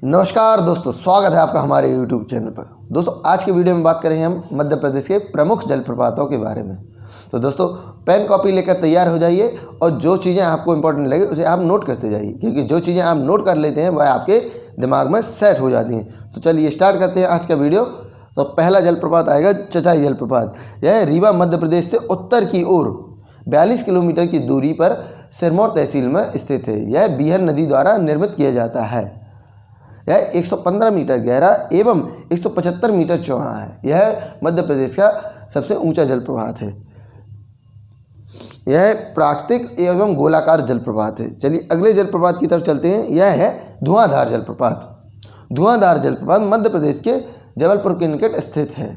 नमस्कार दोस्तों, स्वागत है आपका हमारे YouTube चैनल पर। दोस्तों आज के वीडियो में बात करेंगे हम मध्य प्रदेश के प्रमुख जलप्रपातों के बारे में। तो दोस्तों पेन कॉपी लेकर तैयार हो जाइए और जो चीज़ें आपको इंपॉर्टेंट लगे उसे आप नोट करते जाइए, क्योंकि जो चीज़ें आप नोट कर लेते हैं वह आपके दिमाग में सेट हो जाती हैं। तो चलिए स्टार्ट करते हैं आज का वीडियो। तो पहला जलप्रपात आएगा चचाई जलप्रपात। यह रीवा मध्य प्रदेश से उत्तर की ओर 42 किलोमीटर की दूरी पर सिरमौर तहसील में स्थित है। यह बीहर नदी द्वारा निर्मित किया जाता है। यह 115 मीटर गहरा एवं 175 मीटर चौड़ा है। यह मध्य प्रदेश का सबसे ऊंचा जलप्रपात है। यह प्राकृतिक एवं गोलाकार जलप्रपात है। चलिए अगले जलप्रपात की तरफ चलते हैं। यह है धुआंधार जलप्रपात। धुआंधार जलप्रपात मध्य प्रदेश के जबलपुर के निकट स्थित है।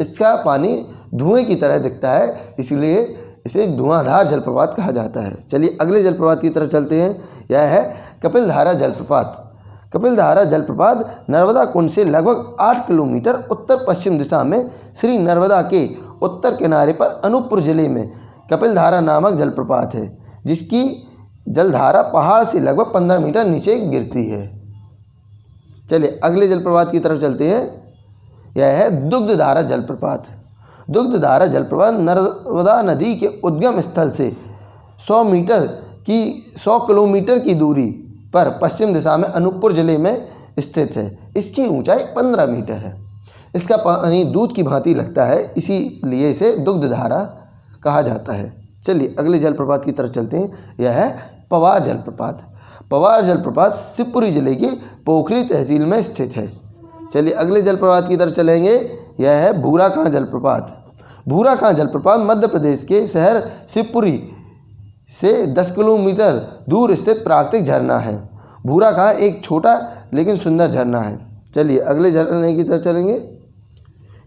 इसका पानी धुएं की तरह दिखता है, इसलिए इसे धुआंधार जलप्रपात कहा जाता है। चलिए अगले जलप्रपात की तरफ चलते हैं। यह है कपिलधारा जलप्रपात। कपिलधारा जलप्रपात नर्मदा कुंड से लगभग 8 किलोमीटर उत्तर पश्चिम दिशा में श्री नर्मदा के उत्तर किनारे पर अनूपपुर जिले में कपिलधारा नामक जलप्रपात है, जिसकी जलधारा पहाड़ से लगभग 15 मीटर नीचे गिरती है। चलिए अगले जलप्रपात की तरफ चलते हैं। यह है दुग्धधारा जलप्रपात। दुग्धधारा जलप्रपात नर्मदा नदी के उद्गम स्थल से 100 किलोमीटर की दूरी पर पश्चिम दिशा में अनूपपुर जिले में स्थित है। इसकी ऊंचाई 15 मीटर है। इसका पानी दूध की भांति लगता है, इसीलिए इसे दुग्धधारा कहा जाता है। चलिए अगले जलप्रपात की तरफ चलते हैं। यह है पवार जलप्रपात। पवार जलप्रपात शिवपुरी जिले के पोखरी तहसील में स्थित है। चलिए अगले जलप्रपात की तरफ चलेंगे। यह है भूराकां जलप्रपात। भूराकां जलप्रपात मध्य प्रदेश के शहर शिवपुरी से 10 किलोमीटर दूर स्थित प्राकृतिक झरना है। भूराकां एक छोटा लेकिन सुंदर झरना है। चलिए अगले झरने की तरफ चलेंगे।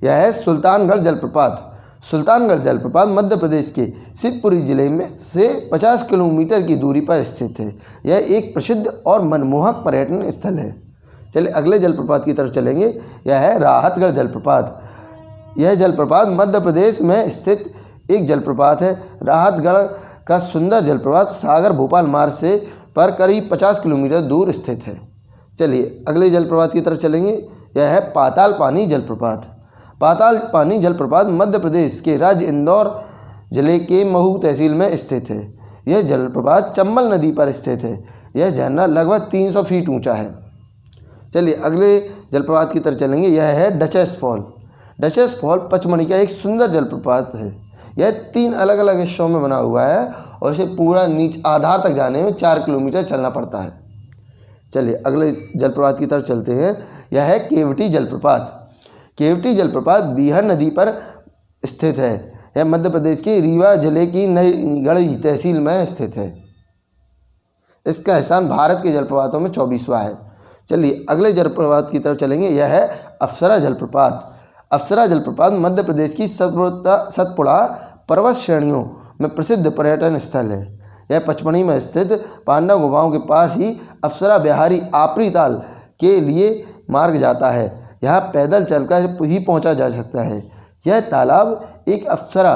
यह है सुल्तानगढ़ जलप्रपात। सुल्तानगढ़ जलप्रपात मध्य प्रदेश के शिवपुरी जिले में से 50 किलोमीटर की दूरी पर स्थित है। यह एक प्रसिद्ध और मनमोहक पर्यटन स्थल है। चलिए अगले जलप्रपात की तरफ चलेंगे। यह है राहतगढ़ जलप्रपात। यह जलप्रपात मध्य प्रदेश में स्थित एक जलप्रपात है। राहतगढ़ का सुंदर जलप्रपात सागर भोपाल मार्ग से पर करीब 50 किलोमीटर दूर स्थित है। चलिए अगले जलप्रपात की तरफ चलेंगे। यह है पाताल पानी जलप्रपात। पाताल पानी जलप्रपात मध्य प्रदेश के राज्य इंदौर जिले के महू तहसील में स्थित है। यह जलप्रपात चंबल नदी पर स्थित है। यह झरना लगभग 300 फीट ऊंचा है। चलिए अगले जलप्रपात की तरफ चलेंगे। यह है duchess fall. Duchess fall Pachmarhi का एक सुंदर जलप्रपात है। यह 3 अलग अलग हिस्सों में बना हुआ है और इसे पूरा नीचे आधार तक जाने में 4 किलोमीटर चलना पड़ता है। चलिए अगले जलप्रपात की तरफ चलते हैं। यह है केवटी जलप्रपात। केवटी जलप्रपात बीहर नदी पर स्थित है। यह मध्य प्रदेश के रीवा जिले की नईगढ़ी तहसील में स्थित है। इसका स्थान भारत के जलप्रपातों में 24वां है। चलिए अगले जलप्रपात की तरफ चलेंगे। यह है अप्सरा जलप्रपात। अप्सरा जलप्रपात मध्य प्रदेश की सतपुड़ा पर्वत श्रेणियों में प्रसिद्ध पर्यटन स्थल है। यह पचमढ़ी में स्थित पांडव गुफाओं के पास ही अप्सरा बिहारी आपरी ताल के लिए मार्ग जाता है। यहाँ पैदल चलकर ही पहुँचा जा सकता है। यह तालाब एक अप्सरा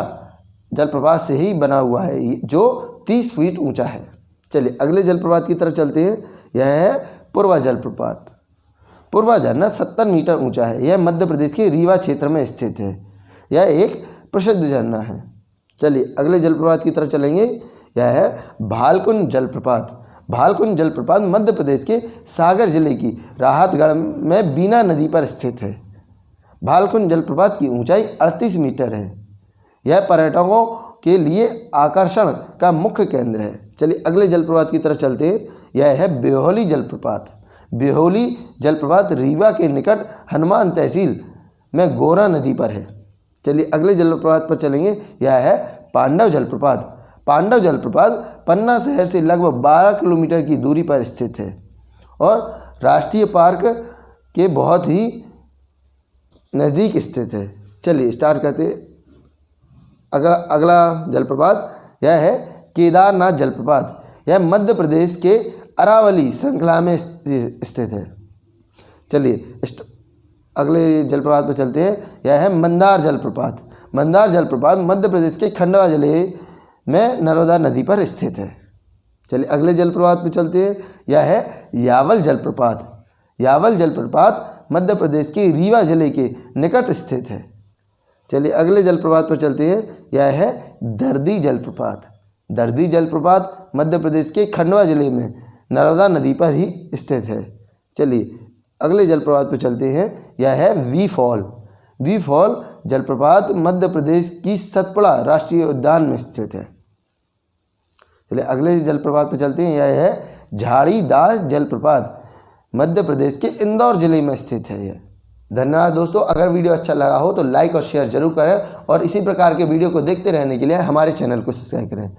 जलप्रपात से ही बना हुआ है, जो 30 फीट ऊंचा है। चलिए अगले जलप्रपात की तरफ चलते हैं। यह है पूर्वा जलप्रपात। पूर्वा झरना 70 मीटर ऊंचा है। यह मध्य प्रदेश के रीवा क्षेत्र में स्थित है। यह एक प्रसिद्ध झरना है। चलिए अगले जलप्रपात की तरफ चलेंगे। यह है भालकुंड जलप्रपात। भालकुंड जलप्रपात मध्य प्रदेश के सागर जिले की राहतगढ़ में बीना नदी पर स्थित है। भालकुंड जलप्रपात की ऊंचाई 38 मीटर है। यह पर्यटकों के लिए आकर्षण का मुख्य केंद्र है। चलिए अगले जलप्रपात की तरफ चलते हैं। यह है ब्योहली जलप्रपात। ब्योहली जलप्रपात रीवा के निकट हनुमान तहसील में गोरा नदी पर है। चलिए अगले जलप्रपात पर चलेंगे। यह है पांडव जलप्रपात। पांडव जलप्रपात पन्ना शहर से लगभग 12 किलोमीटर की दूरी पर स्थित है और राष्ट्रीय पार्क के बहुत ही नज़दीक स्थित है। चलिए स्टार्ट करते हैं। अगला जलप्रपात यह है केदारनाथ जलप्रपात। यह मध्य प्रदेश के अरावली श्रृंखला में स्थित है। चलिए अगले जलप्रपात पर चलते हैं। यह है मंदार जलप्रपात। मंदार जलप्रपात मध्य प्रदेश के खंडवा जिले में नर्मदा नदी पर स्थित है। चलिए अगले जलप्रपात पर चलते हैं। यह है यावल जलप्रपात। यावल जलप्रपात मध्य प्रदेश के रीवा जिले के निकट स्थित है। चलिए अगले जलप्रपात पर चलते हैं। यह है दर्दी जलप्रपात। दर्दी जलप्रपात मध्य प्रदेश के खंडवा जिले में नर्मदा नदी पर ही स्थित है। चलिए अगले जलप्रपात पर चलते हैं। यह है वी फॉल। वी फॉल जलप्रपात मध्य प्रदेश की सतपुड़ा राष्ट्रीय उद्यान में स्थित है। चलिए अगले जलप्रपात पर चलते हैं। यह है झाड़ीदास जलप्रपात मध्य प्रदेश के इंदौर जिले में स्थित है। यह धन्यवाद दोस्तों। अगर वीडियो अच्छा लगा हो तो लाइक और शेयर जरूर करें और इसी प्रकार के वीडियो को देखते रहने के लिए हमारे चैनल को सब्सक्राइब करें।